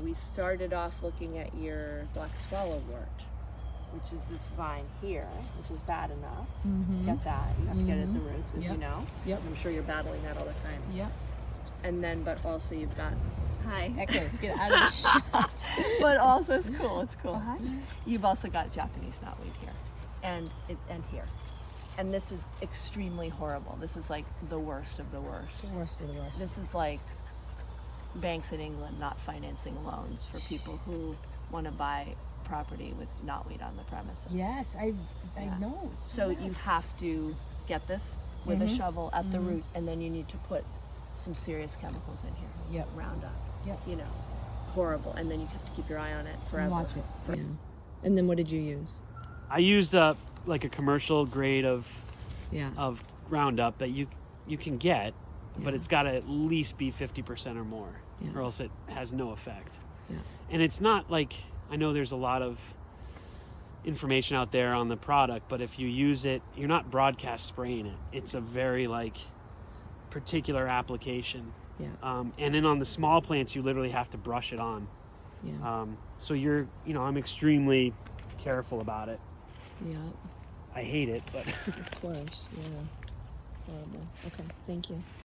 we started off looking at your black swallowwort, which is this vine here, which is bad enough. Get that. You have to get it at the roots, as you know. Yep. I'm sure you're battling that all the time. Yep. And then, but also you've got, hi. Echo, get out of the shot. But also, it's cool, it's cool. Hi. You've also got Japanese knotweed here, and here. And this is extremely horrible. This is like the worst of the worst. The worst of the worst. This is like banks in England not financing loans for people who want to buy property with knotweed on the premises. Yes, I know. So you have to get this with a shovel at the roots, and then you need to put some serious chemicals in here. Yep. Roundup. Yep. You know, horrible. And then you have to keep your eye on it forever. Watch it. Yeah. And then what did you use? I used like a commercial grade of Yeah. Roundup that you can get, but it's got to at least be 50% or more, or else it has no effect. Yeah. And it's not like, I know there's a lot of information out there on the product, but if you use it, you're not broadcast spraying it. It's a very like particular application. Yeah. And then on the small plants, you literally have to brush it on. Yeah. So I'm extremely careful about it. Yeah. I hate it, but Of course. Yeah. Horrible. Okay. Thank you.